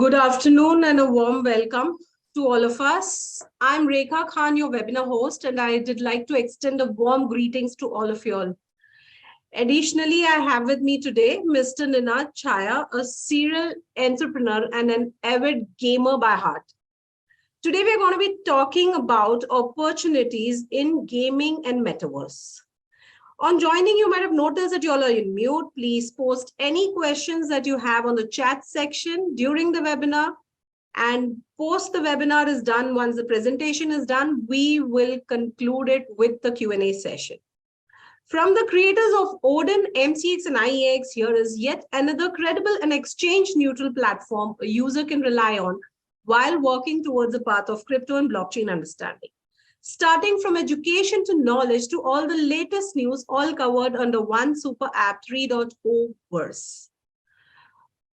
Good afternoon and a warm welcome to all of us. I'm Rekha Khan, your webinar host, and I did like to extend a warm greetings to all of you all. Additionally, I have with me today Mr. Chhaya, a serial entrepreneur and an avid gamer by heart. Today, we're going to be talking about opportunities in gaming and metaverse. On joining, you might have noticed that you all are in mute. Please post any questions that you have on the chat section during the webinar. And post the webinar is done, once the presentation is done, we will conclude it with the Q&A session. From the creators of Odin, MCX and IEX, here is yet another credible and exchange-neutral platform a user can rely on while working towards the path of crypto and blockchain understanding. Starting from education to knowledge to all the latest news, all covered under one super app 3.0 verse.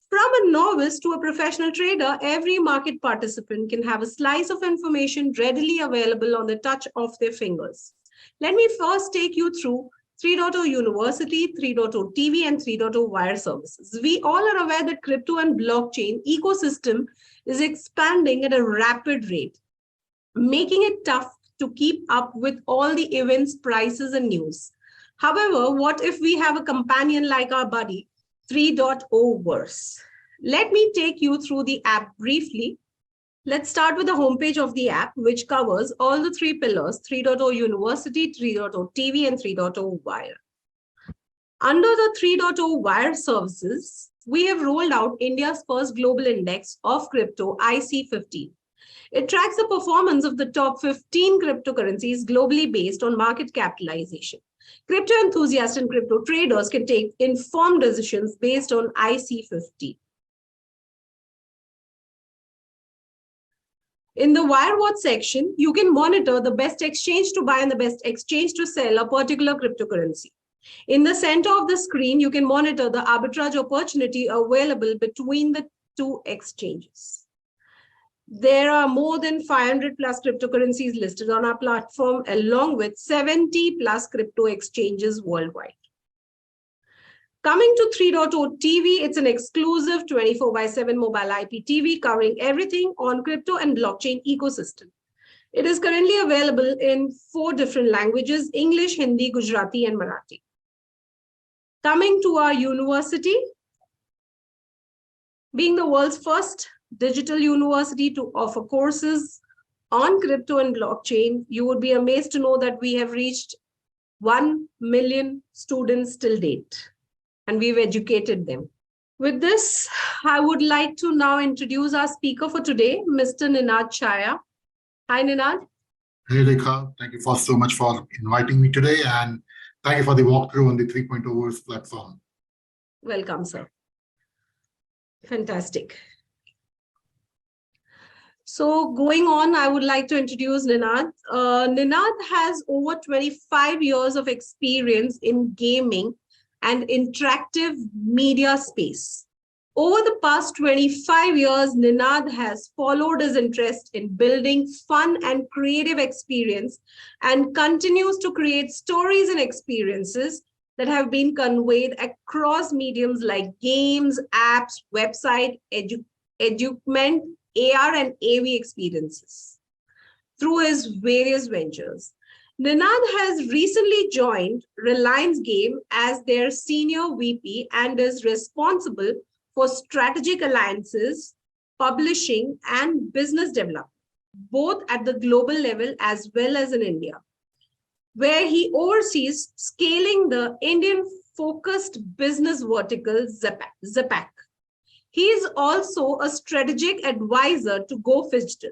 From a novice to a professional trader, every market participant can have a slice of information readily available on the touch of their fingers. Let me first take you through 3.0 University, 3.0 TV, and 3.0 Wire services. We all are aware that crypto and blockchain ecosystem is expanding at a rapid rate, making it tough to keep up with all the events, prices, and news. However, what if we have a companion like our buddy, 3.0 verse? Let me take you through the app briefly. Let's start with the homepage of the app, which covers all the three pillars: 3.0 University, 3.0 TV, and 3.0 Wire. Under the 3.0 Wire services, we have rolled out India's first global index of crypto, IC50. It tracks the performance of the top 15 cryptocurrencies globally based on market capitalization. Crypto enthusiasts and crypto traders can take informed decisions based on IC50. In the WireWatch section, you can monitor the best exchange to buy and the best exchange to sell a particular cryptocurrency. In the center of the screen, you can monitor the arbitrage opportunity available between the two exchanges. There are more than 500 plus cryptocurrencies listed on our platform, along with 70 plus crypto exchanges worldwide. Coming to 3.0 TV, it's an exclusive 24/7 mobile IPTV covering everything on crypto and blockchain ecosystem. It is currently available in 4 different languages: English, Hindi, Gujarati, and Marathi. Coming to our university, being the world's first digital university to offer courses on crypto and blockchain, you would be amazed to know that we have reached 1 million students till date, and we've educated them. With this, I would like to now introduce our speaker for today, Mr. Chhaya. Hi, Ninad. Hey, Rekha. Thank you so much for inviting me today, and thank you for the walkthrough on the 3.0 verse platform. Welcome, sir. Fantastic. So going on, I would like to introduce Ninad. Ninad has over 25 years of experience in gaming and interactive media space. Over the past 25 years, Ninad has followed his interest in building fun and creative experience and continues to create stories and experiences that have been conveyed across mediums like games, apps, website, edutainment, AR and AV experiences through his various ventures. Ninad has recently joined Reliance Game as their senior VP and is responsible for strategic alliances, publishing, and business development, both at the global level as well as in India, where he oversees scaling the Indian-focused business vertical Zapak. He is also a strategic advisor to GoFigital,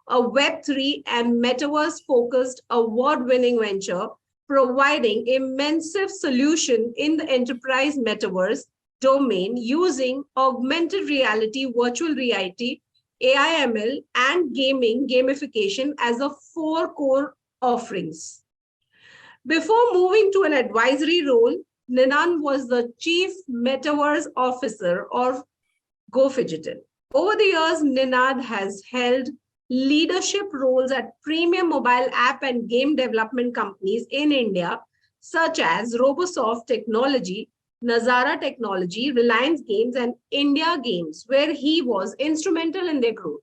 a Web3 and Metaverse-focused award-winning venture providing immense solution in the enterprise Metaverse domain using augmented reality, virtual reality, AI/ML, and gamification as the 4 core offerings. Before moving to an advisory role, Ninad was the Chief Metaverse Officer of GoFigital. Over the years, Ninad has held leadership roles at premium mobile app and game development companies in India, such as Robosoft Technology, Nazara Technology, Reliance Games, and India Games, where he was instrumental in their growth.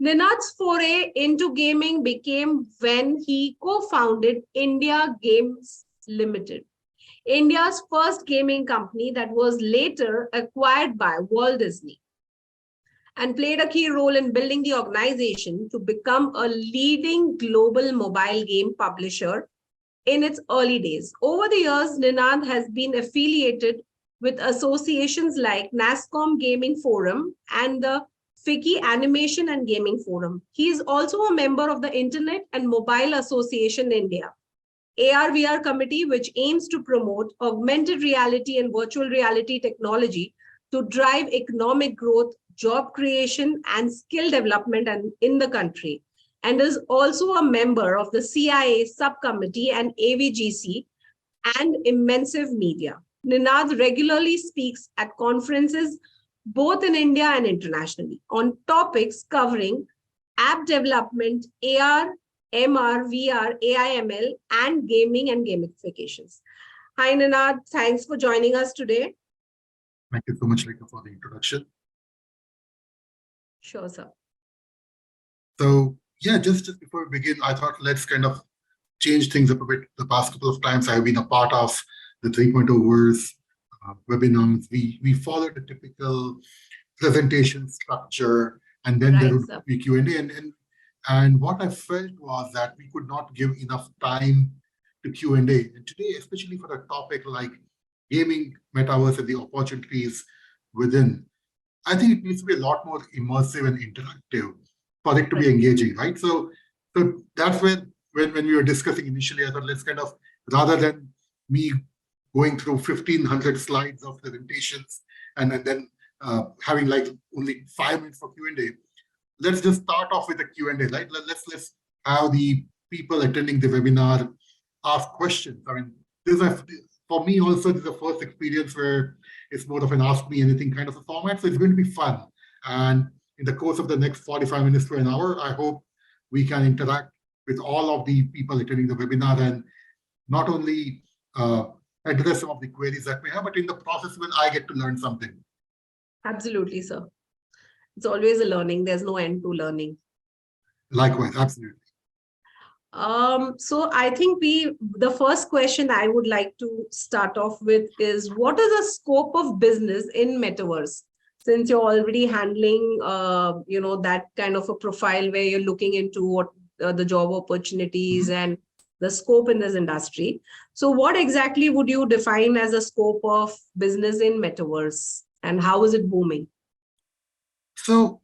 Ninad's foray into gaming became when he co-founded India Games Limited, India's first gaming company that was later acquired by Walt Disney, and played a key role in building the organization to become a leading global mobile game publisher in its early days. Over the years, Ninad has been affiliated with associations like NASCOM Gaming Forum and the FICCI Animation and Gaming Forum. He is also a member of the Internet and Mobile Association India, AR/VR committee, which aims to promote augmented reality and virtual reality technology to drive economic growth, job creation, and skill development in the country, and is also a member of the CIA subcommittee and AVGC and Immersive Media. Ninad regularly speaks at conferences both in India and internationally on topics covering app development, AR, MR, VR, AI/ML, and gaming and gamifications. Hi, Ninad. Thanks for joining us today. Thank you so much, Rekha, for the introduction. Sure, sir. So, yeah, just before we begin, I thought let's kind of change things up a bit. The past couple of times I've been a part of the 3.0 Verse webinars. We followed a typical presentation structure, and then there would be Q&A. And what I felt was that we could not give enough time to Q&A. And today, especially for a topic like gaming, metaverse, and the opportunities within, I think it needs to be a lot more immersive and interactive for it to be engaging, right? So that's when we were discussing initially, I thought let's kind of, rather than me going through 1,500 slides of presentations and then having like only 5 minutes for Q&A, let's just start off with a Q&A, right? Let's have the people attending the webinar ask questions. I mean, for me also, this is the first experience where it's more of an ask me anything kind of a format. So it's going to be fun. And in the course of the next 45 minutes to an hour, I hope we can interact with all of the people attending the webinar and not only address some of the queries that we have, but in the process, when I get to learn something. Absolutely, sir. It's always a learning. There's no end to learning. Likewise, absolutely. So I think the first question I would like to start off with is, what is the scope of business in Metaverse? Since you're already handling, that kind of a profile where you're looking into what the job opportunities and the scope in this industry. So what exactly would you define as a scope of business in Metaverse, and how is it booming? So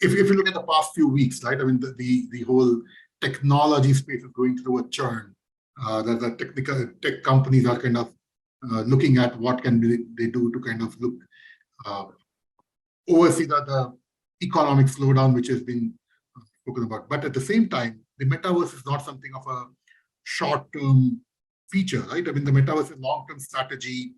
if you look at the past few weeks, right, I mean, the whole technology space is going through a churn. The tech companies are kind of looking at what can they do to kind of look oversee the economic slowdown which has been spoken about. But at the same time, the metaverse is not something of a short-term feature, right? I mean, the metaverse is long-term strategy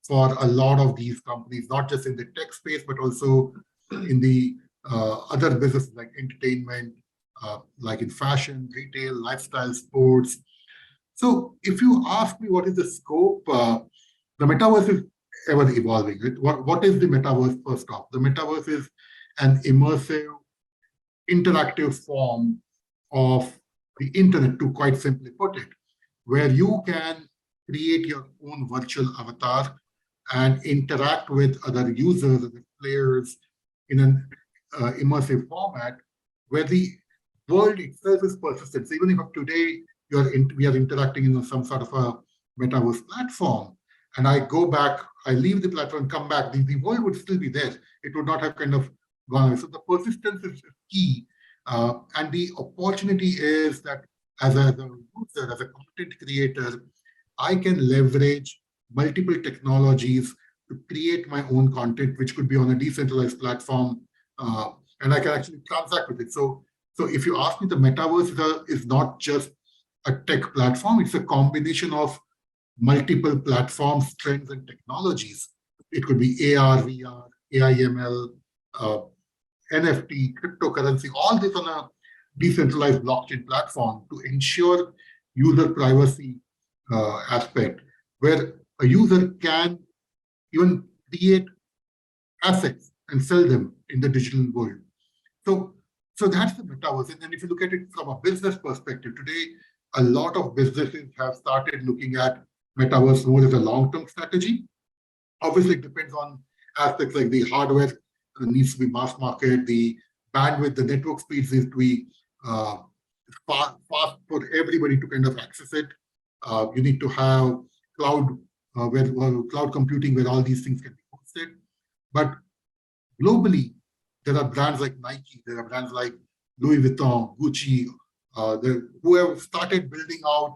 for a lot of these companies, not just in the tech space, but also in the other businesses like entertainment, like in fashion, retail, lifestyle, sports. So if you ask me what is the scope, the metaverse is ever evolving. Right? What is the metaverse first off? The metaverse is an immersive, interactive form of the internet, to quite simply put it, where you can create your own virtual avatar and interact with other users and players in an immersive format where the world itself is persistent. So even if today we are interacting in some sort of a metaverse platform, and I go back, I leave the platform, come back, the world would still be there. It would not have kind of gone away. So the persistence is key. And the opportunity is that as a user, as a content creator, I can leverage multiple technologies to create my own content, which could be on a decentralized platform, and I can actually transact with it. So if you ask me, the metaverse is not just a tech platform, it's a combination of multiple platforms, trends, and technologies. It could be AR, VR, AI/ML, NFT, cryptocurrency, all this on a decentralized blockchain platform to ensure user privacy aspect, where a user can even create assets and sell them in the digital world. So, so that's the metaverse. And then if you look at it from a business perspective, today, a lot of businesses have started looking at metaverse more as a long-term strategy. Obviously, it depends on aspects like the hardware needs to be mass market, the bandwidth, the network speeds needs to be uh, fast for everybody to kind of access it. You need to have cloud, cloud computing where all these things can be hosted. But globally, there are brands like Nike, there are brands like Louis Vuitton, Gucci, who have started building out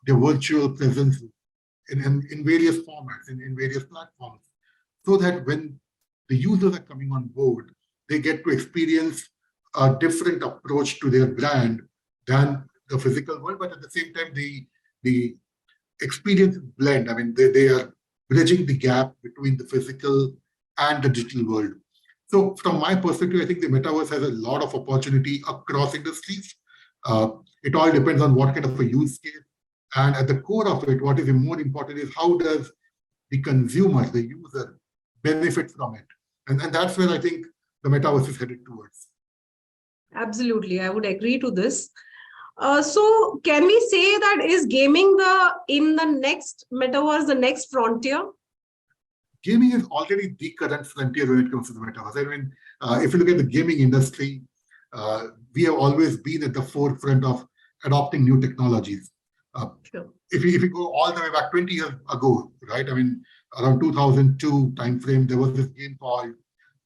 their virtual presence in various formats, in various platforms, so that when the users are coming on board, they get to experience a different approach to their brand than the physical world, but at the same time, the experience blend. I mean, they are bridging the gap between the physical and the digital world. So from my perspective, I think the metaverse has a lot of opportunity across industries. It all depends on what kind of a use case. And at the core of it, what is more important is how does the consumer, the user, benefit from it? And that's where I think the metaverse is headed towards. Absolutely, I would agree to this. So can we say that is gaming in the next metaverse, the next frontier? Gaming is already the current frontier when it comes to the metaverse. I mean, if you look at the gaming industry, we have always been at the forefront of adopting new technologies. Sure. If you go all the way back 20 years ago, right? I mean, around 2002 timeframe, there was this game called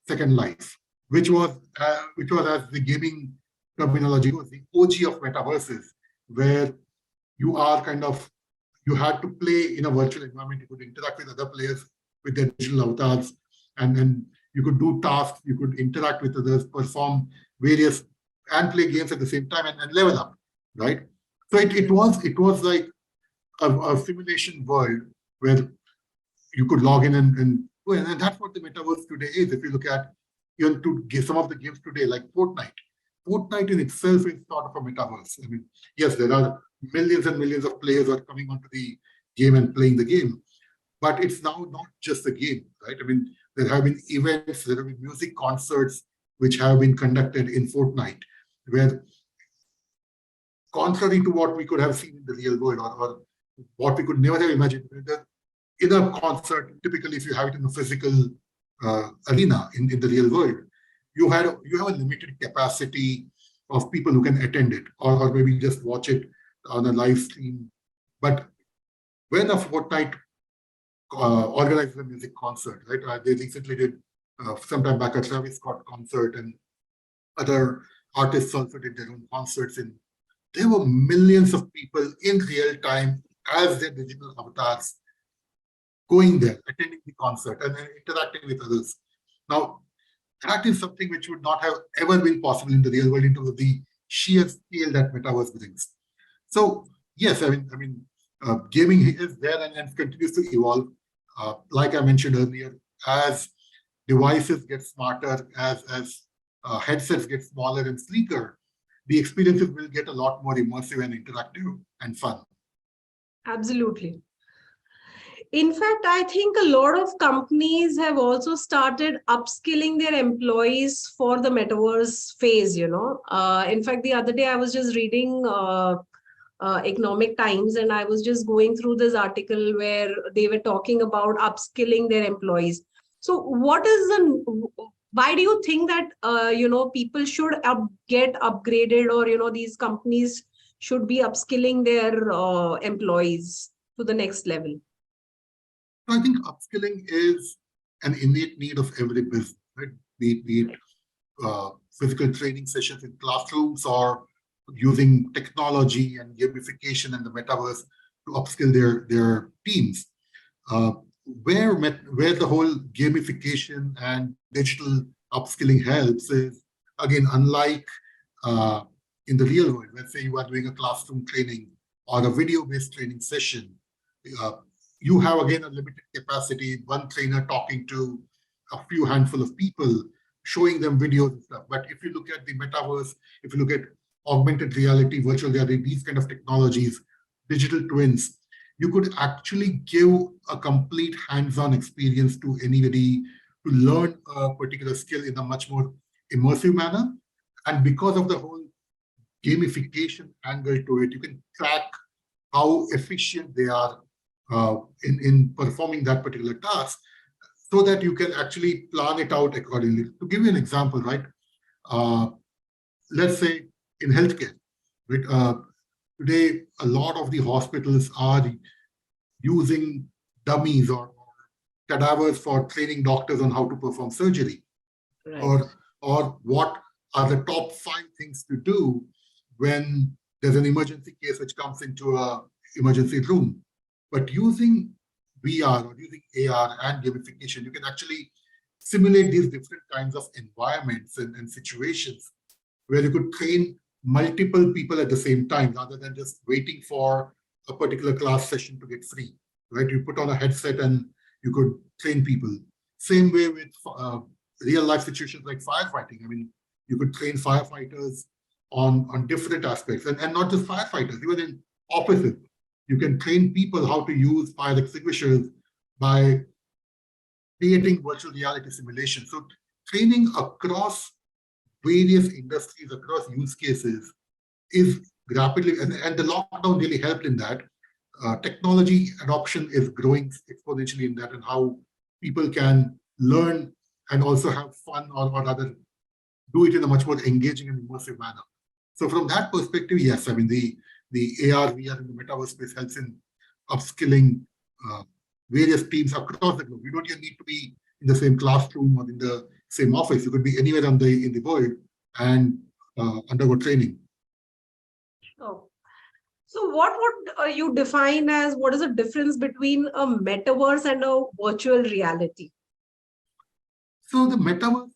Second Life, which was as the gaming terminology was the OG of metaverses, where you had to play in a virtual environment. You could interact with other players with their digital avatars, and then you could do tasks, you could interact with others, perform various and play games at the same time and level up, right? So it was like a simulation world where you could log in and that's what the metaverse today is. If you look at even some of the games today, like Fortnite in itself is sort of a metaverse. I mean, yes, there are millions and millions of players who are coming onto the game and playing the game, but it's now not just a game, right? I mean, there have been events, there have been music concerts which have been conducted in Fortnite, where contrary to what we could have seen in the real world or what we could never have imagined, in a concert, typically if you have it in a physical arena in the real world, you have a limited capacity of people who can attend it or maybe just watch it on a live stream. But when a Fortnite organizes a music concert, right? They recently did sometime back a Travis Scott concert, and other artists also did their own concerts. And there were millions of people in real time as their digital avatars going there, attending the concert and then interacting with others. Now, that is something which would not have ever been possible in the real world in terms of the sheer scale that metaverse brings. So yes, I mean, gaming is there and continues to evolve. Like I mentioned earlier, as devices get smarter, as headsets get smaller and sleeker, the experiences will get a lot more immersive and interactive and fun. Absolutely. In fact, I think a lot of companies have also started upskilling their employees for the metaverse phase, you know. In fact, the other day I was just reading Economic Times, and I was just going through this article where they were talking about upskilling their employees. So why do you think that, people should get upgraded, or, these companies should be upskilling their employees to the next level? I think upskilling is an innate need of every business, right? Be it physical training sessions in classrooms or using technology and gamification and the metaverse to upskill their teams. Where the whole gamification and digital upskilling helps is, again, unlike in the real world, let's say you are doing a classroom training or a video-based training session, you have, again, a limited capacity, one trainer talking to a few handful of people, showing them videos and stuff. But if you look at the metaverse, if you look at augmented reality, virtual reality, these kind of technologies, digital twins, you could actually give a complete hands-on experience to anybody to learn a particular skill in a much more immersive manner. And because of the whole gamification angle to it, you can track how efficient they are in performing that particular task, so that you can actually plan it out accordingly. To give you an example, right? Uh, let's say in healthcare, right? Today, a lot of the hospitals are using dummies or cadavers for training doctors on how to perform surgery, Right. or what are the top 5 things to do when there's an emergency case which comes into a emergency room. But using VR or using AR and gamification, you can actually simulate these different kinds of environments and situations where you could train multiple people at the same time rather than just waiting for a particular class session to get free, right? You put on a headset and you could train people. Same way with real life situations like firefighting. I mean, you could train firefighters on different aspects, and not just firefighters, even in offices. You can train people how to use fire extinguishers by creating virtual reality simulations. So training across various industries, across use cases is rapidly, and the lockdown really helped in that. Technology adoption is growing exponentially in that, and how people can learn and also have fun, or rather do it in a much more engaging and immersive manner. So from that perspective, yes, I mean, the AR, VR, and the metaverse space helps in upskilling various teams across the globe. You don't even need to be in the same classroom or in the same office. You could be anywhere in the world and undergo training. Oh. So what would you define as, what is the difference between a metaverse and a virtual reality? So the metaverse,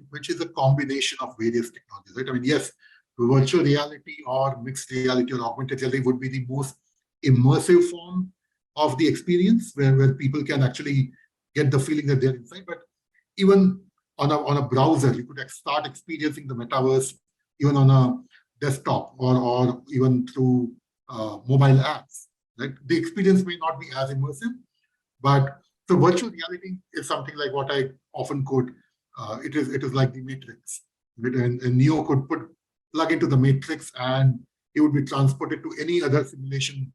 which is a combination of various technologies, right? I mean, yes, virtual reality or mixed reality or augmented reality would be the most immersive form of the experience, where people can actually get the feeling that they're inside. But even on a browser, you could start experiencing the metaverse even on a desktop, or even through mobile apps. Right? The experience may not be as immersive, but so virtual reality is something like what I often quote. It is like the Matrix, right? And Neo could plug into the Matrix, and he would be transported to any other simulation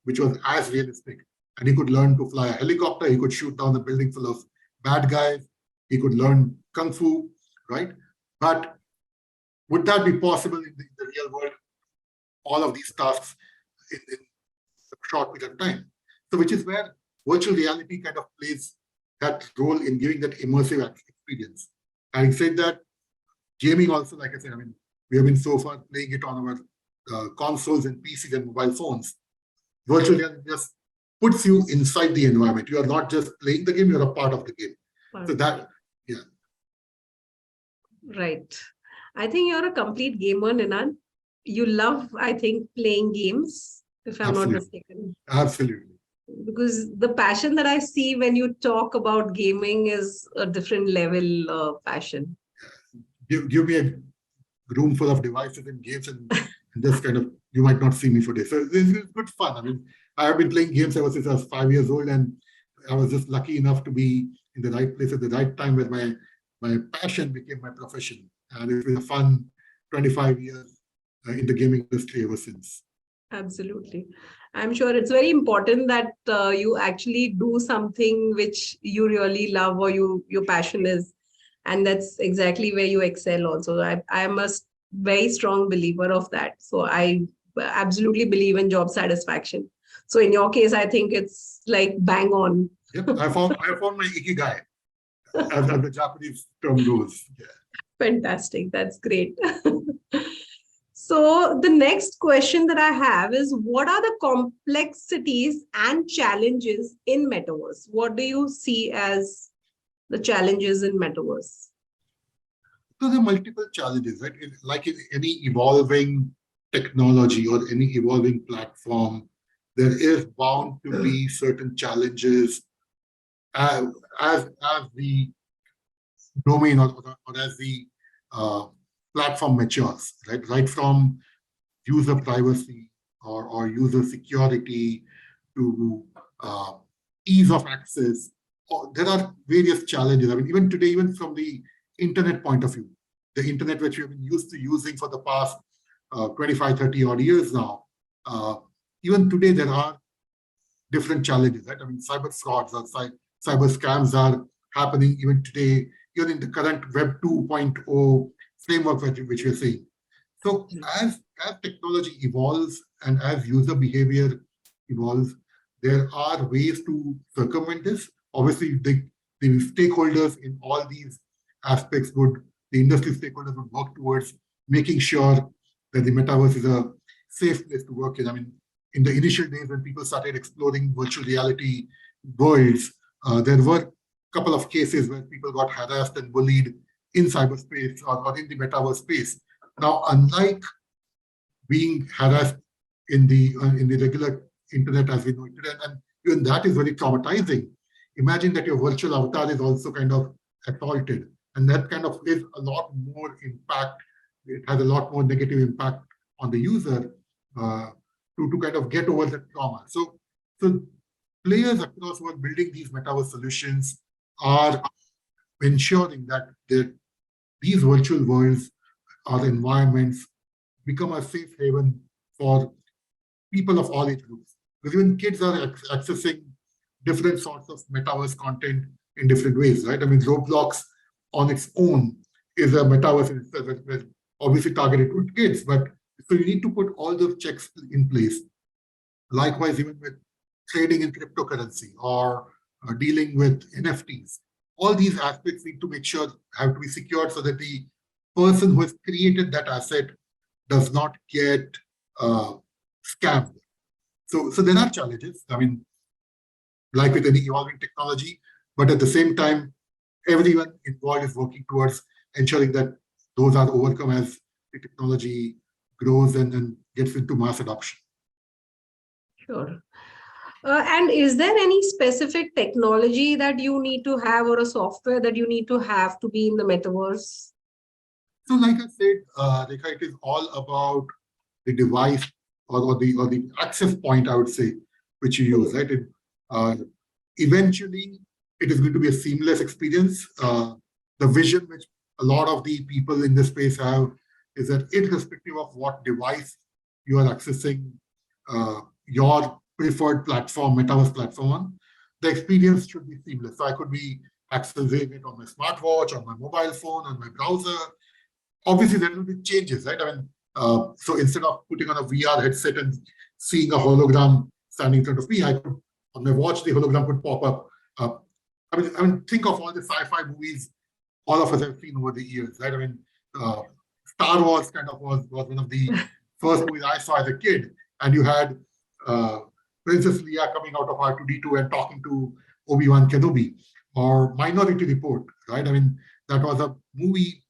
which was as realistic. And he could learn to fly a helicopter. He could shoot down a building full of bad guys. He could learn kung fu, right? But would that be possible in the real world? All of these tasks in a short period of time. So which is where virtual reality kind of plays that role in giving that immersive experience. Having said that, gaming also, like I said, I mean, we have been so far playing it on our consoles and PCs and mobile phones. Virtual reality just puts you inside the environment. You are not just playing the game, you're a part of the game. So that, yeah. Right. I think you're a complete gamer, Ninan. You love, I think, playing games, if I'm not mistaken. Absolutely. Because the passion that I see when you talk about gaming is a different level of passion. Give me a room full of devices and games, and just kind of, you might not see me for days. So it's good fun. I mean, I have been playing games ever since I was 5 years old, and I was just lucky enough to be in the right place at the right time, where my passion became my profession. And it's been a fun 25 years in the gaming industry ever since. Absolutely. I'm sure it's very important that you actually do something which you really love, or your passion is. And that's exactly where you excel also. I'm a very strong believer of that. So I absolutely believe in job satisfaction. So in your case, I think it's like bang on. Yep, I found my ikigai, as the Japanese term goes. Yeah. Fantastic. That's great. So the next question that I have is, what are the complexities and challenges in metaverse? What do you see as the challenges in metaverse? So there are multiple challenges, right? Like in any evolving technology or any evolving platform, there is bound to be certain challenges as the domain, or as the platform matures, right? Right from user privacy or user security to ease of access. There are various challenges. I mean, even today, even from the internet point of view, the internet which we've been used to using for the past 25, 30 odd years now, even today there are different challenges, right? I mean, cyber frauds or cyber scams are happening even today, even in the current Web 2.0 framework which we're seeing. So as technology evolves and as user behavior evolves, there are ways to circumvent this. Obviously, the stakeholders in all these aspects the industry stakeholders would work towards making sure that the metaverse is a safe place to work in. I mean, in the initial days when people started exploring virtual reality worlds, there were a couple of cases where people got harassed and bullied in cyberspace or in the metaverse space. Now, unlike being harassed in the regular internet as we know it today, and even that is very traumatizing. Imagine that your virtual avatar is also kind of assaulted, and that kind of is a lot more impact. It has a lot more negative impact on the user to kind of get over that trauma. So players across who are building these metaverse solutions are ensuring that these virtual worlds or environments become a safe haven for people of all age groups. Because even kids are accessing different sorts of metaverse content in different ways, right? I mean, Roblox on its own is a metaverse in itself, obviously targeted to kids, but so you need to put all those checks in place. Likewise, even with trading in cryptocurrency or dealing with NFTs, all these aspects need to have to be secured so that the person who has created that asset does not get scammed. So there are challenges. I mean, like with any evolving technology, but at the same time, everyone involved is working towards ensuring that those are overcome as the technology grows and gets into mass adoption. Sure. And is there any specific technology that you need to have or a software that you need to have to be in the metaverse? So like I said, Rekha, it is all about the device or the access point, I would say, which you use, right? Eventually, it is going to be a seamless experience. The vision which a lot of the people in this space have is that irrespective of what device you are accessing your preferred platform, metaverse platform on, the experience should be seamless. So I could be accessing it on my smartwatch, on my mobile phone, on my browser. Obviously, there will be changes, right? I mean, so instead of putting on a VR headset and seeing a hologram standing in front of me, I could, on my watch, the hologram could pop up. I mean, think of all the sci-fi movies all of us have seen over the years, right? I mean, Star Wars kind of was one of the first movies I saw as a kid, and you had Princess Leia coming out of R2D2 and talking to Obi-Wan Kenobi, or Minority Report, right? I mean, that was a movie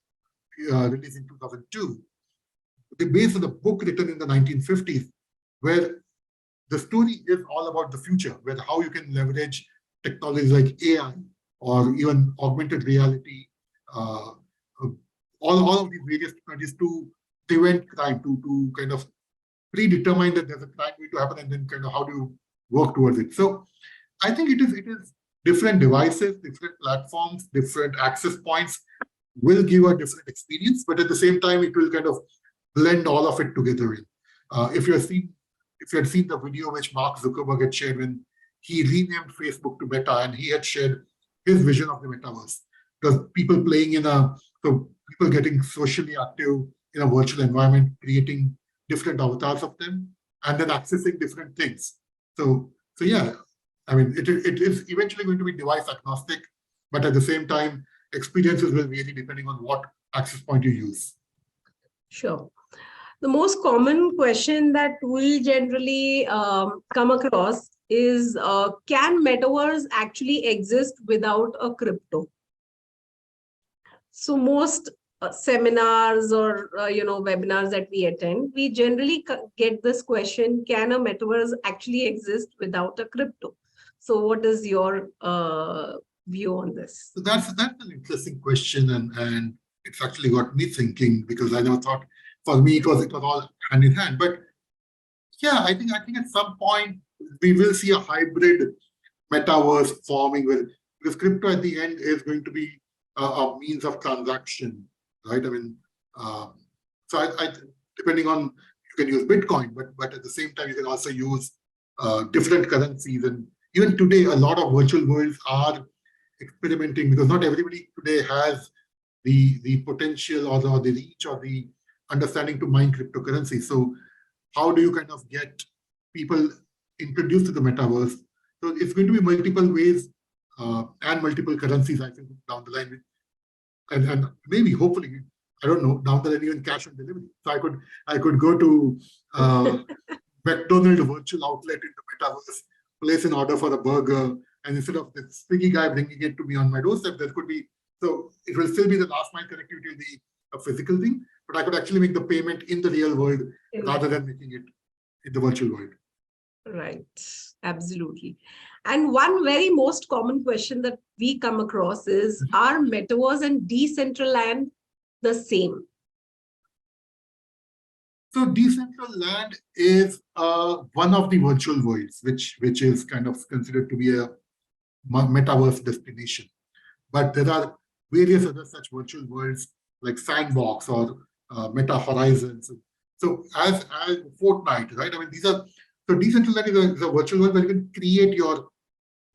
released in 2002. Based on a book written in the 1950s, where the story is all about the future, where how you can leverage technologies like AI or even augmented reality, all of these various technologies to prevent crime, to kind of predetermine that there's a crime going to happen, and then kind of how do you work towards it. So I think it is different devices, different platforms, different access points will give a different experience, but at the same time, it will kind of blend all of it together in. If you had seen the video which Mark Zuckerberg had shared when he renamed Facebook to Meta, and he had shared his vision of the metaverse, because people playing so people getting socially active in a virtual environment, creating different avatars of them, and then accessing different things. So yeah, I mean, it is eventually going to be device agnostic, but at the same time, experiences will vary depending on what access point you use. Sure. The most common question that we generally come across is, can metaverse actually exist without a crypto? So most seminars or webinars that we attend, we generally get this question: can a metaverse actually exist without a crypto? So what is your view on this? So that's an interesting question, and it's actually got me thinking, because I never thought, for me it was all hand in hand. But yeah, I think at some point we will see a hybrid metaverse forming where because crypto at the end is going to be a means of transaction, right? I mean, so I depending on you can use Bitcoin, but at the same time you can also use different currencies. And even today, a lot of virtual worlds are experimenting because not everybody today has the potential or the reach or the understanding to mine cryptocurrency. So how do you kind of get people introduced to the metaverse? So it's going to be multiple ways and multiple currencies, I think, down the line. And maybe, hopefully, I don't know, down the line, even cash on delivery. So I could go to McDonald's virtual outlet in the metaverse, place an order for a burger, and instead of the Swiggy guy bringing it to me on my doorstep, there could be, so it will still be the last mile connectivity in the physical thing, but I could actually make the payment in the real world rather than making it in the virtual world. Right, absolutely. And one very most common question that we come across is, are metaverse and Decentraland the same? So Decentraland is one of the virtual worlds, which is kind of considered to be a metaverse destination. But there are various other such virtual worlds like Sandbox or Meta Horizons. So as Fortnite, right? I mean, these are, so Decentraland is a virtual world where you can create your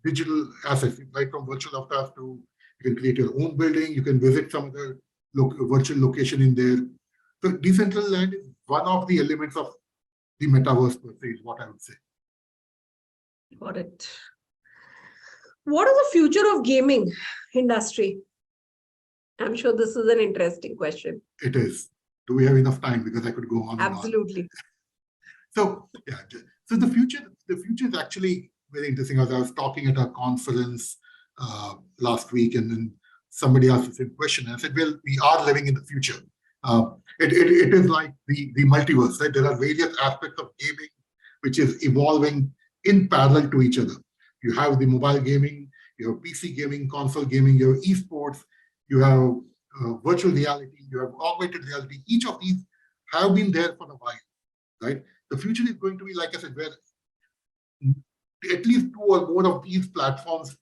digital assets, like from virtual avatars to, you can create your own building, you can visit some other virtual location in there. So Decentraland is one of the elements of the metaverse per se, is what I would say. Got it. What is the future of gaming industry? I'm sure this is an interesting question. It is. Do we have enough time? Because I could go on. Absolutely. And on. So yeah, so the future is actually very interesting. As I was talking at a conference last week, and then somebody asked the same question. And I said, well, we are living in the future. It is like the multiverse, right? There are various aspects of gaming which is evolving in parallel to each other. You have the mobile gaming, you have PC gaming, console gaming, you have esports, you have virtual reality, you have augmented reality. Each of these have been there for a while, right? The future is going to be, like I said, where at least two or more of these platforms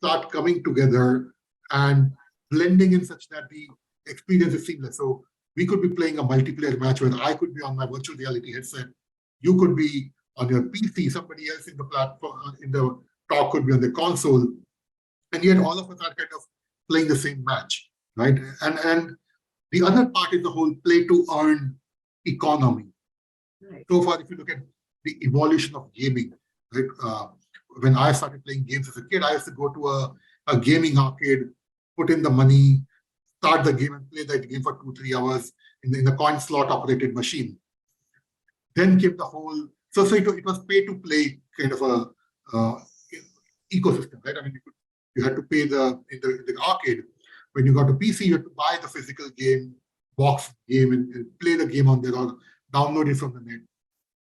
start coming together and blending in such that the experience is seamless. So we could be playing a multiplayer match where I could be on my virtual reality headset, you could be on your PC, somebody else in the platform, in the talk could be on the console, and yet all of us are kind of playing the same match, right? And the other part is the whole play to earn economy. Right. So far, if you look at the evolution of gaming, right? When I started playing games as a kid, I used to go to a gaming arcade, put in the money, start the game and play that game for 2-3 hours in a coin slot operated machine. Then came the whole, so it was pay to play kind of a ecosystem, right? I mean, you had to pay in the arcade. When you got a PC, you had to buy the physical game, box game, and play the game on there or download it from the net.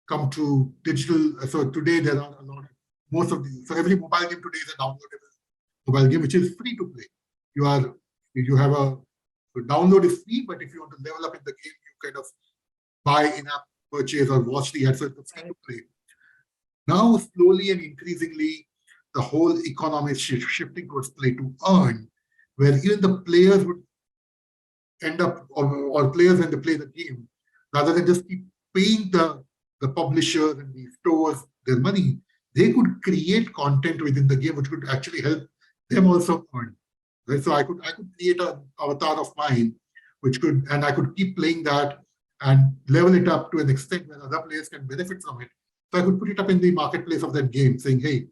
Come to digital. So today there are a lot of, most of the, so every mobile game today is a downloadable mobile game, which is free to play. You have a, so download is free, but if you want to level up in the game, you kind of buy in-app purchase or watch the ads, so it's free to play. Now, slowly and increasingly, the whole economy is shifting towards play to earn, where even the players would end up, or players when they play the game, rather than just keep paying the publishers and the stores their money, they could create content within the game which could actually help them also earn. Right? So I could create an avatar of mine, which could, and I could keep playing that and level it up to an extent where other players can benefit from it. So I could put it up in the marketplace of that game, saying, hey,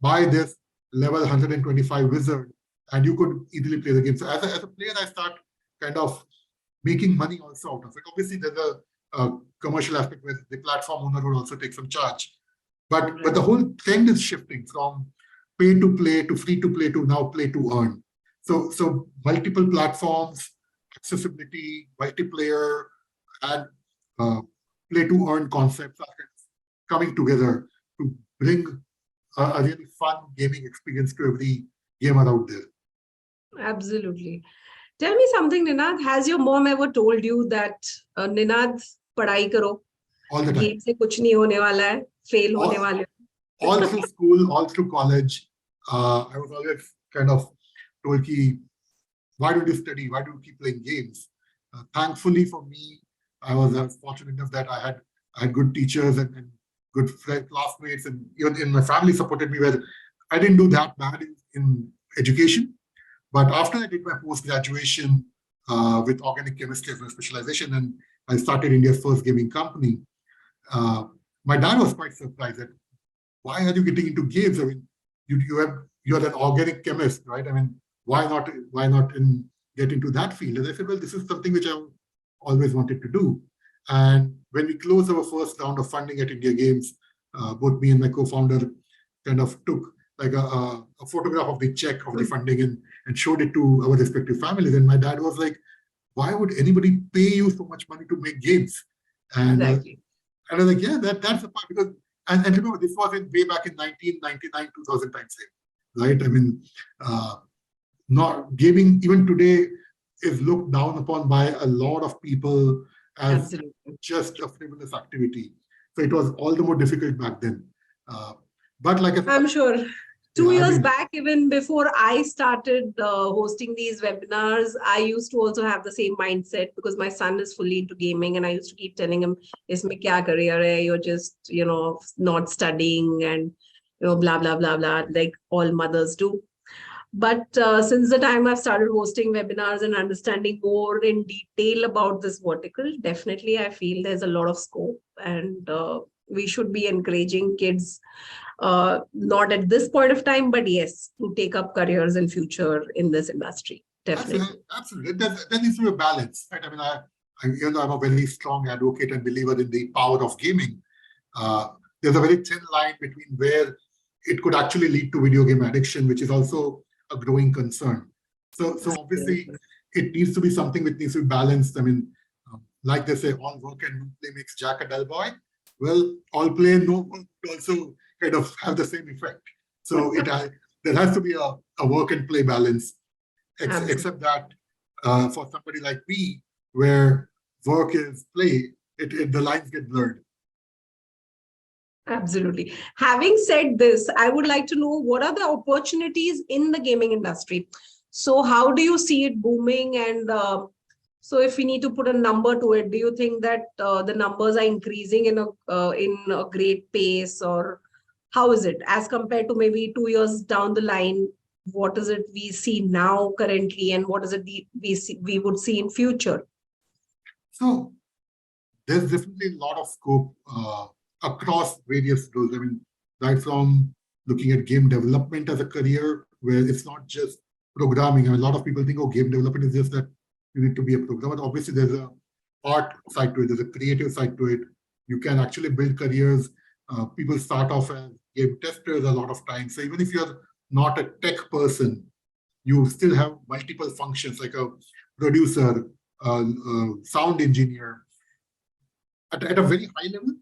buy this level 125 wizard, and you could easily play the game. So as a player, I start kind of making money also out of it. Obviously, there's a commercial aspect where the platform owner would also take some charge. But the whole trend is shifting from pay to play to free to play to now play to earn. So multiple platforms, accessibility, multiplayer, and play to earn concepts are coming together to bring a really fun gaming experience to every gamer out there. Absolutely. Tell me something, Ninad. Has your mom ever told you that Ninad, padhai karo? All the time. Game se kuch nahi hone wala hai, fail hone wale. all through school, all through college, I was always kind of told, ki, why don't you study? Why do you keep playing games? Thankfully for me, I was fortunate enough that I had good teachers and good classmates, and even in my family supported me where I didn't do that bad in education. But after I did my post-graduation with organic chemistry as my specialization, and I started India's first gaming company, uh, my dad was quite surprised that why are you getting into games? I mean, you're an organic chemist, right? I mean, why not get into that field? And I said, well, this is something which I always wanted to do. And when we closed our first round of funding at India Games, both me and my co-founder kind of took like a photograph of the check of the funding and showed it to our respective families. And my dad was like, why would anybody pay you so much money to make games? And Exactly. and I was like, yeah, that's the part. Because and remember, this was way back in 1999, 2000 time frame, right? I mean, not gaming even today is looked down upon by a lot of people as Absolutely. just a frivolous activity. So it was all the more difficult back then. Uh, but like I said, I'm sure. yeah, Two I years mean, back, even before I started hosting these webinars, I used to also have the same mindset because my son is fully into gaming, and I used to keep telling him, "Isme kya career hai? You're just, not studying and blah blah blah blah," like all mothers do. But since the time I've started hosting webinars and understanding more in detail about this vertical, definitely I feel there's a lot of scope, and we should be encouraging kids, not at this point of time, but yes, to take up careers in future in this industry. absolutely, Definitely. absolutely. There needs to be a balance, right? I mean, I'm a very strong advocate and believer in the power of gaming. Uh, there's a very thin line between where it could actually lead to video game addiction, which is also a growing concern. So obviously, it needs to be something which needs to be balanced. I mean, like they say, all work and no play makes Jack a dull boy. Well, all play and no work also kind of have the same effect. So there has to be a work and play balance. Absolutely. Except that for somebody like me, where work is play, the lines get blurred. Absolutely. Having said this, I would like to know what are the opportunities in the gaming industry. So, how do you see it booming? And so, if we need to put a number to it, do you think that the numbers are increasing in a great pace, or how is it as compared to maybe 2 years down the line? What is it we see now currently, and what is it we would see in future? So there's definitely a lot of scope across various roles. I mean, right from looking at game development as a career, where it's not just programming. I mean, a lot of people think, oh, game development is just that you need to be a programmer. Obviously, there's a art side to it. There's a creative side to it. You can actually build careers. People start off as game testers a lot of times. So even if you're not a tech person, you still have multiple functions like a producer, sound engineer. At a very high level,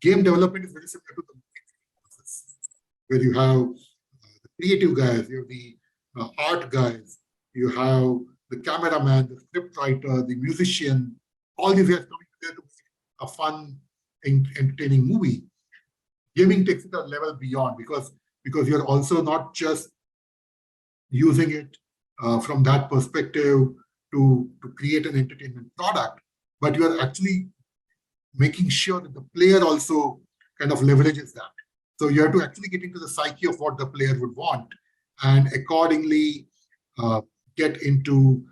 game development is very similar to the process, where you have the creative guys, you have the art guys, you have the cameraman, the script writer, the musician, all these guys coming together to make a fun, entertaining movie. Gaming takes it a level beyond because you're also not just using it from that perspective to create an entertainment product, but you are actually making sure that the player also kind of leverages that. So you have to actually get into the psyche of what the player would want and accordingly uh, get into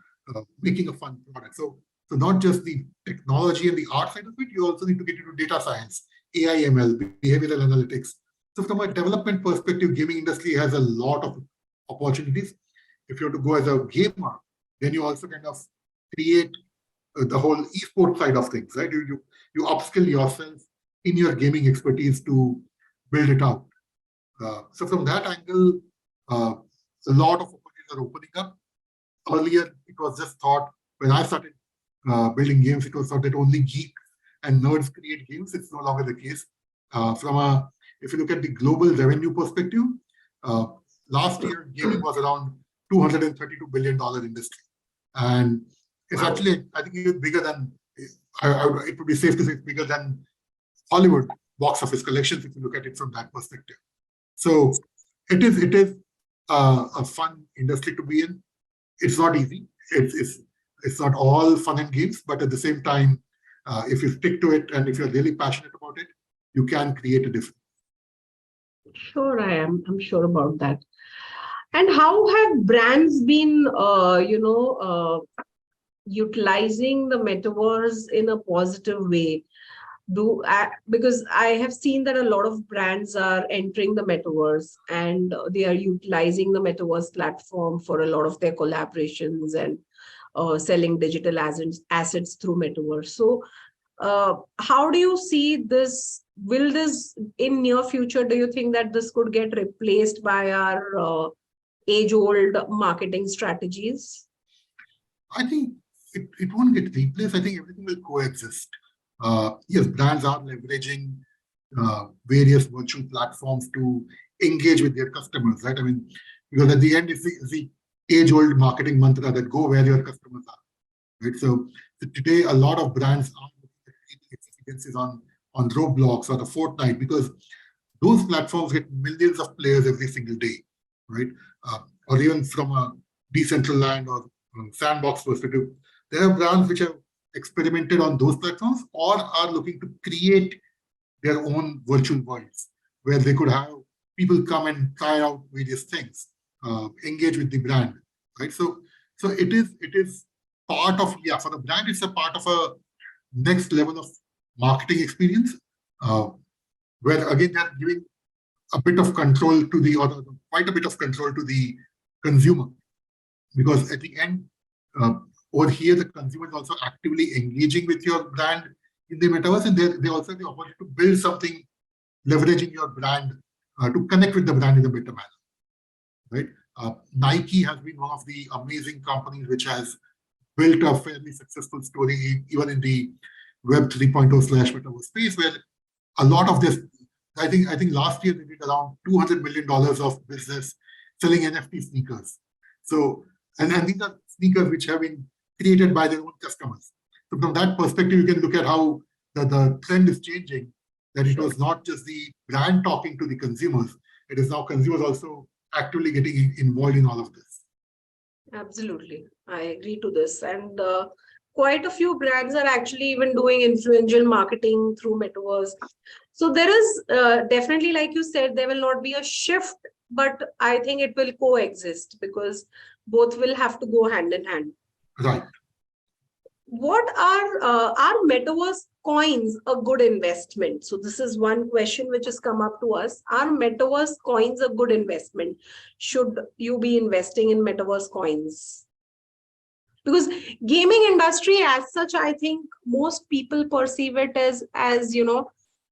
making a fun product. So not just the technology and the art side of it, you also need to get into data science, AI, ML, behavioral analytics. So from a development perspective, gaming industry has a lot of opportunities. If you have to go as a gamer, then you also kind of create the whole esport side of things, right? You upskill yourself in your gaming expertise to build it out. So from that angle, uh, a lot of opportunities are opening up. Earlier, it was just thought when I started building games, it was thought that only geeks and nerds create games. It's no longer the case. If you look at the global revenue perspective, uh, last year gaming was around $232 billion industry, and it's actually I think it's bigger than it would be safe to say it's bigger than Hollywood box office collections if you look at it from that perspective. So it is a fun industry to be in. It's not easy. It's not all fun and games, but at the same time, if you stick to it and if you're really passionate about it, you can create a difference. Sure, I am. I'm sure about that. And how have brands been, utilizing the metaverse in a positive way? Because I have seen that a lot of brands are entering the metaverse and they are utilizing the metaverse platform for a lot of their collaborations and selling digital assets through metaverse. So how do you see this? Will this in near future, do you think that this could get replaced by our age-old marketing strategies? I think it won't get replaced. I think everything will coexist. Yes, brands are leveraging various virtual platforms to engage with their customers, right? I mean, because at the end, it's the age-old marketing mantra that go where your customers are, right? So today, a lot of brands are looking at experiences on Roblox or the Fortnite because those platforms get millions of players every single day, right? Or even from a decentraland or sandbox perspective, there are brands which have experimented on those platforms or are looking to create their own virtual worlds where they could have people come and try out various things, engage with the brand, right? So it is part of, yeah, for the brand, it's a part of a next level of marketing experience, where again they're giving a bit of control to the, or quite a bit of control to the consumer, because at the end, over here, the consumer is also actively engaging with your brand in the metaverse, and they also have the opportunity to build something, leveraging your brand to connect with the brand in a better manner, right? Nike has been one of the amazing companies which has built a fairly successful story, even in the Web 3.0 slash metaverse space, where a lot of this, I think last year they did around $200 million of business selling NFT sneakers. So, and these are sneakers which have been created by their own customers. So from that perspective, you can look at how the trend is changing, that it was not just the brand talking to the consumers, it is now consumers also actively getting involved in all of this. Absolutely. I agree to this. And quite a few brands are actually even doing influential marketing through metaverse. So there is definitely, like you said, there will not be a shift, but I think it will coexist because both will have to go hand in hand. Right. What are metaverse coins a good investment? So this is one question which has come up to us. Are metaverse coins a good investment? Should you be investing in metaverse coins? Because gaming industry as such, I think most people perceive it as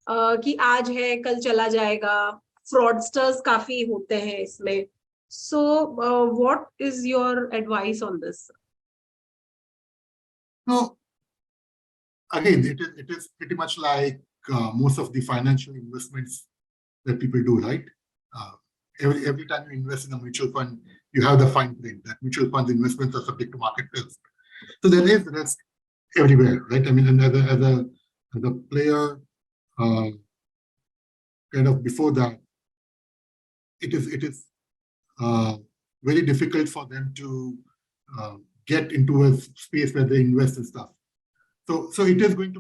कि आज है कल चला जाएगा, fraudsters काफी होते हैं इसमें. So what is your advice on this? So again, it is pretty much like most of the financial investments that people do, right? Every time you invest in a mutual fund, you have the fine print that mutual fund investments are subject to market risk. So there is risk everywhere, right? I mean, and as a player, kind of before that, it is very difficult for them to get into a space where they invest in stuff. So it is going to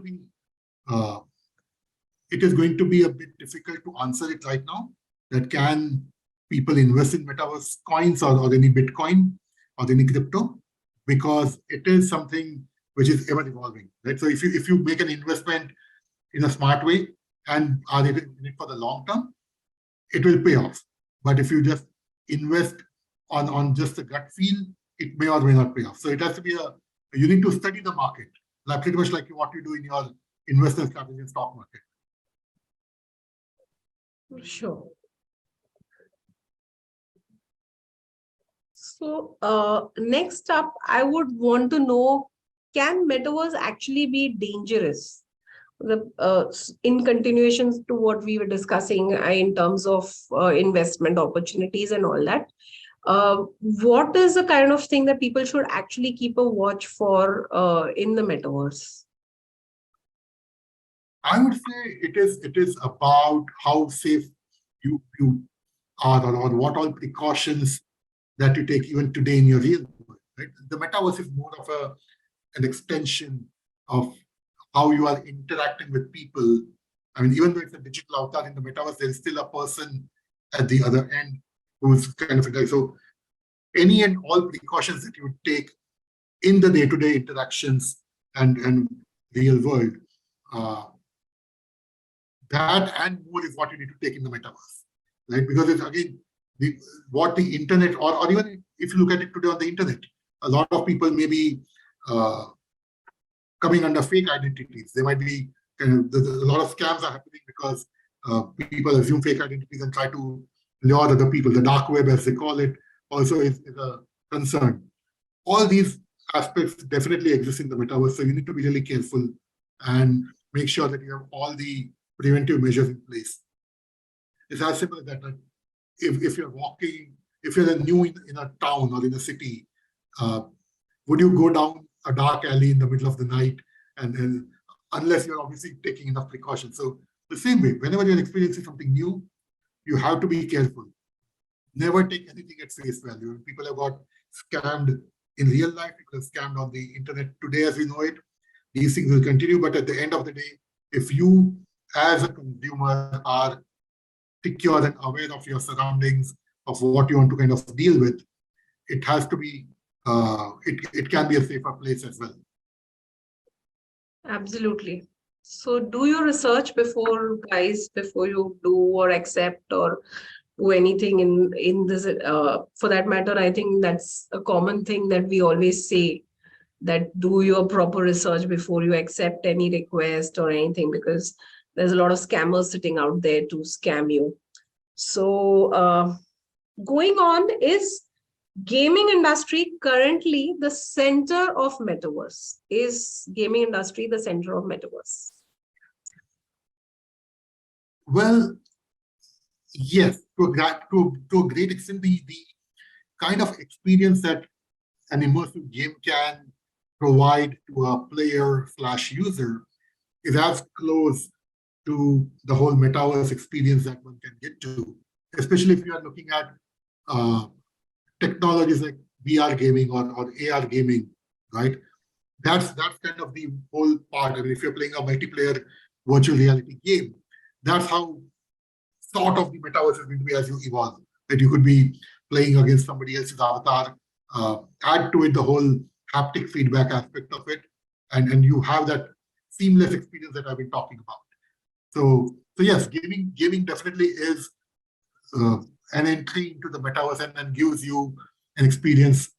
be a bit difficult to answer it right now. That can people invest in metaverse coins or any Bitcoin or any crypto, because it is something which is ever evolving, right? So if you make an investment in a smart way and are in it for the long term, it will pay off. But if you just invest on just a gut feel, it may or may not pay off. So it has to be you need to study the market, like pretty much like what you do in your investment strategy in stock market. Sure. So next up, I would want to know, can metaverse actually be dangerous? In continuation to what we were discussing in terms of investment opportunities and all that, what is the kind of thing that people should actually keep a watch for in the metaverse? I would say it is about how safe you are, or what all precautions that you take even today in your real world. Right? The metaverse is more of an extension of how you are interacting with people. I mean, even though it's a digital avatar in the metaverse, there is still a person at the other end who's kind of a guy. So any and all precautions that you would take in the day-to-day interactions and real world, uh, that and more is what you need to take in the metaverse, right? Because it's again what the internet, or even if you look at it today on the internet, a lot of people may be uh, coming under fake identities. They might be a lot of scams are happening because people assume fake identities and try to lure other people. The dark web, as they call it, also is a concern. All these aspects definitely exist in the metaverse, so you need to be really careful and make sure that you have all the preventive measures in place. It's as simple as that. That if you're walking, if you're new in a town or in a city, uh, would you go down a dark alley in the middle of the night, and unless you're obviously taking enough precautions? So the same way, whenever you're experiencing something new, you have to be careful. Never take anything at face value. People have got scammed in real life, people have scammed on the internet today as we know it. These things will continue, but at the end of the day, if you as a consumer are secure and aware of your surroundings, of what you want to kind of deal with, it has to be, it can be a safer place as well. Absolutely. So do your research before, guys, before you do or accept or do anything in this. For that matter, I think that's a common thing that we always say, that do your proper research before you accept any request or anything, because there's a lot of scammers sitting out there to scam you. So going on, is gaming industry currently the center of metaverse? Is gaming industry the center of metaverse? Well, yes, to a great extent, the kind of experience that an immersive game can provide to a player slash user is as close to the whole metaverse experience that one can get to, especially if you are looking at uh, technologies like VR gaming or AR gaming, right? That's kind of the whole part. I mean, if you're playing a multiplayer virtual reality game, that's how sort of the metaverse is going to be as you evolve. That you could be playing against somebody else's avatar, add to it the whole haptic feedback aspect of it, and you have that seamless experience that I've been talking about. So yes, gaming definitely is uh, an entry into the metaverse, and gives you an experience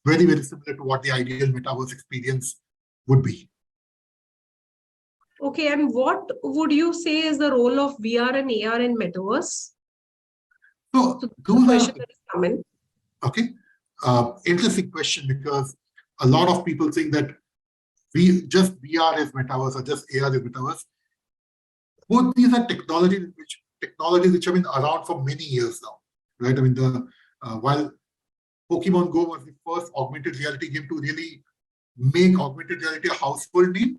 very, very similar to what the ideal metaverse experience would be. Okay, and what would you say is the role of VR and AR in metaverse? So So the those are question that is coming. okay. Interesting question, because a lot of people think that we just VR is metaverse or just AR is metaverse. Both these are technologies which have been around for many years now, right? I mean, while Pokemon Go was the first augmented reality game to really make augmented reality a household name,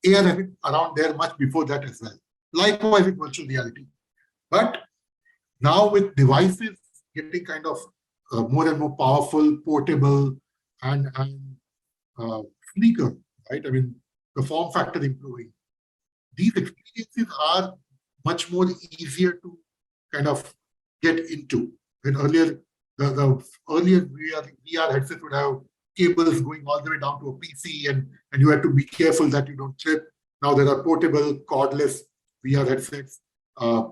AR has been around there much before that as well. Likewise with virtual reality. But now with devices getting kind of more and more powerful, portable, and sleeker, right? I mean, the form factor improving. These experiences are much more easier to kind of get into. And earlier, the earlier VR headsets would have cables going all the way down to a PC, and you had to be careful that you don't trip. Now there are portable, cordless VR headsets. Uh,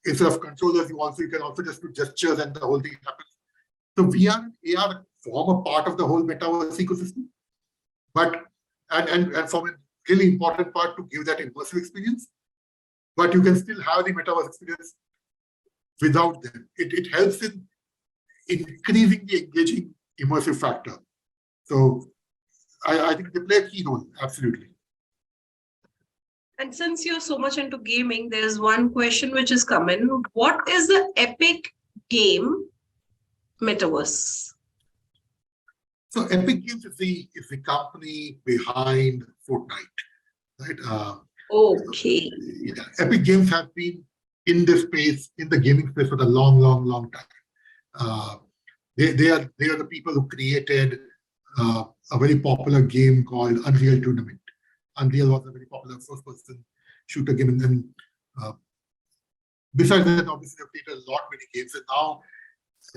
Instead of controllers, you can also just do gestures and the whole thing happens. So VR and AR form a part of the whole metaverse ecosystem, but and form a really important part to give that immersive experience. But you can still have the metaverse experience without them. It helps in increasing the engaging immersive factor. So I think they play a key role, absolutely. And since you're so much into gaming, there's one question which is coming. What is the epic game metaverse? So Epic Games is the company behind Fortnite, right? Okay. Yeah, Epic Games have been in this space, in the gaming space for a long, long, long time. Uh, they are the people who created a very popular game called Unreal Tournament. Unreal was a very popular first-person shooter game, and then uh, besides that, obviously they've created a lot many games, and now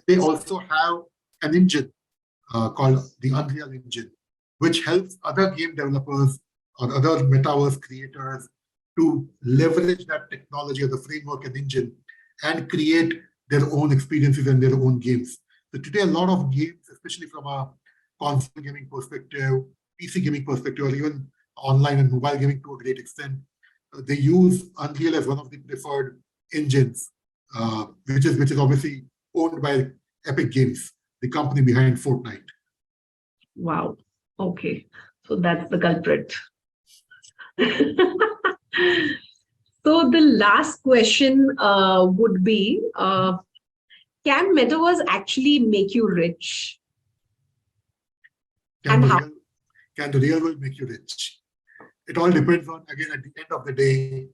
they also have an engine called the Unreal Engine, which helps other game developers or other metaverse creators to leverage that technology or the framework and engine and create their own experiences and their own games. So today, a lot of games, especially from a console gaming perspective, PC gaming perspective, or even online and mobile gaming to a great extent, they use Unreal as one of the preferred engines, which is obviously owned by Epic Games, the company behind Fortnite. Wow. Okay. So that's the culprit. So the last question would be, can metaverse actually make you rich? Can And the how? real can the real world make you rich? It all depends on, again, at the end of the day,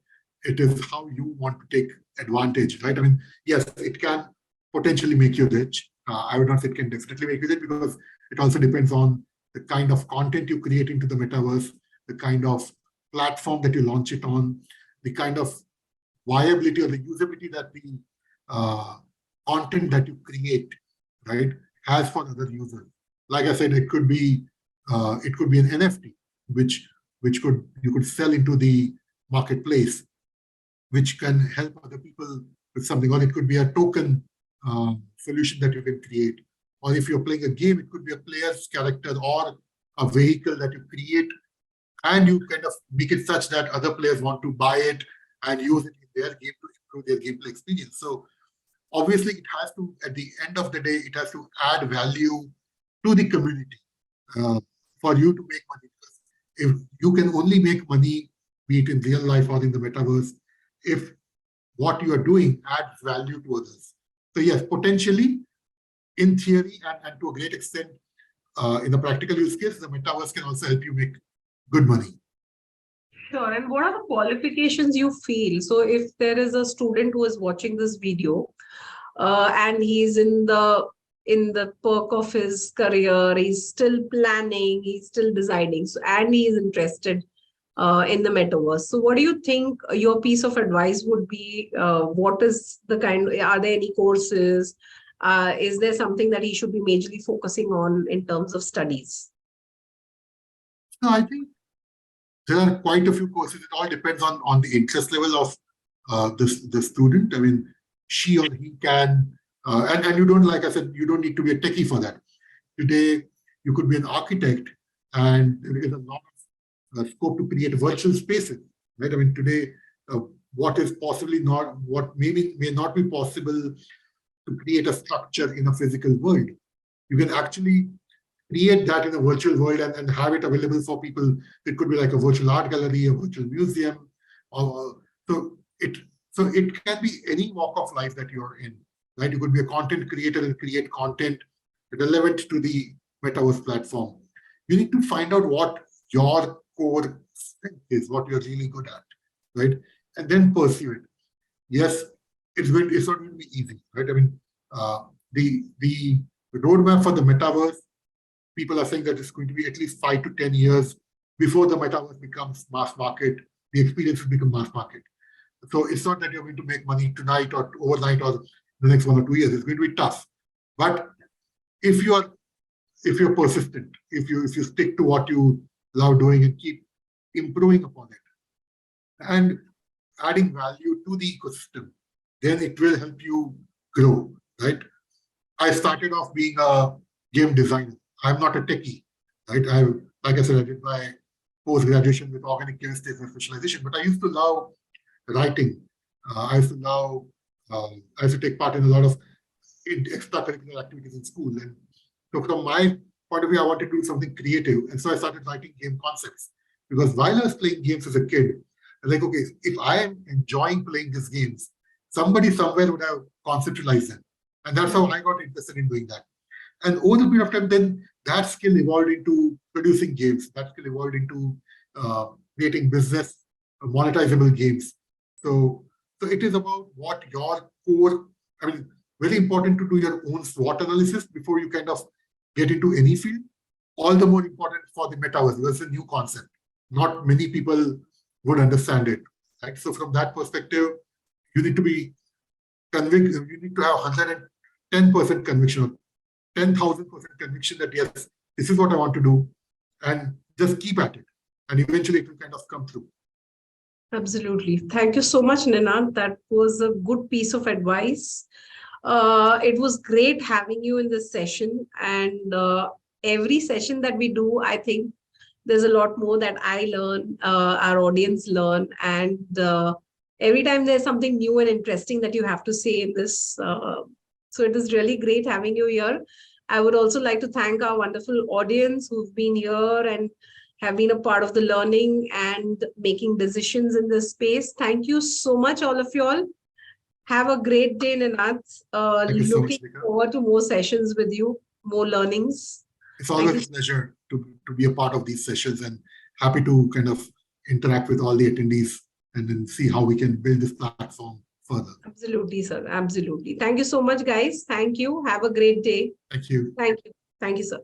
it is how you want to take advantage, right? I mean, yes, it can potentially make you rich. I would not say it can definitely make you rich, because it also depends on the kind of content you create into the metaverse, the kind of platform that you launch it on, the kind of viability or the usability that the uh, content that you create, right, has for other users. Like I said, it could be an NFT, which could you could sell into the marketplace, which can help other people with something, or it could be a token solution that you can create. Or if you're playing a game, it could be a player's character or a vehicle that you create, and you kind of make it such that other players want to buy it and use it in their game to improve their gameplay experience. So obviously, it has to, at the end of the day, it has to add value to the community uh, for you to make money. If you can only make money, be it in real life or in the metaverse, if what you are doing adds value to others. So yes, potentially, in theory, and to a great extent, in the practical use case, the metaverse can also help you make good money. Sure. And what are the qualifications you feel? So if there is a student who is watching this video, and he's in the perk of his career, he's still planning, he's still deciding, so and he is interested in the metaverse. So what do you think your piece of advice would be? What is the kind, are there any courses? Is there something that he should be majorly focusing on in terms of studies? So I think there are quite a few courses. It all depends on the interest level of the student. I mean, she or he can, and you don't, like I said, you don't need to be a techie for that. Today, you could be an architect, and there is a lot of scope to create virtual spaces, right? I mean, today, what is possibly not, what maybe may not be possible to create a structure in a physical world. You can actually create that in a virtual world and have it available for people. It could be like a virtual art gallery, a virtual museum, or so it so it can be any walk of life that you're in, right? You could be a content creator and create content relevant to the metaverse platform. You need to find out what your core strength is, what you're really good at, right? And then pursue it. Yes, it's not going to be easy, right? I mean, the roadmap for the metaverse, people are saying that it's going to be at least 5 to 10 years before the metaverse becomes mass market, the experience will become mass market. So it's not that you're going to make money tonight or overnight or the next 1 or 2 years. It's going to be tough. But if you're persistent, if you stick to what you love doing and keep improving upon it and adding value to the ecosystem, then it will help you grow, right? I started off being a game designer. I'm not a techie, right? Like I said, I did my post-graduation with organic chemistry as a specialization, but I used to love writing. I used to love, I used to take part in a lot of extracurricular activities in school. And so from my point of view, I wanted to do something creative. And so I started writing game concepts. Because while I was playing games as a kid, I was like, okay, if I am enjoying playing these games, somebody somewhere would have conceptualized them. And that's how I got interested in doing that. And over the period of time, then that skill evolved into producing games. That skill evolved into creating business monetizable games. So it is about what your core, I mean, very important to do your own SWOT analysis before you kind of get into any field. All the more important for the metaverse, because it's a new concept. Not many people would understand it, right? So from that perspective, you need to be convinced, you need to have 110% conviction, or 10,000% conviction that yes, this is what I want to do, and just keep at it. And eventually it will kind of come through. Absolutely. Thank you so much, Ninant. That was a good piece of advice. It was great having you in this session. And every session that we do, I think there's a lot more that I learn, our audience learn. And every time there's something new and interesting that you have to say in this. So it is really great having you here. I would also like to thank our wonderful audience who've been here and have been a part of the learning and making decisions in this space. Thank you so much, all of you all. Have a great day, Ninant. Thank you so much, Looking Vika. forward to more sessions with you, more learnings. It's always a pleasure to be a part of these sessions, and happy to kind of interact with all the attendees and then see how we can build this platform further. Absolutely, sir. Absolutely. Thank you so much, guys. Thank you. Have a great day. Thank you. Thank you. Thank you, sir.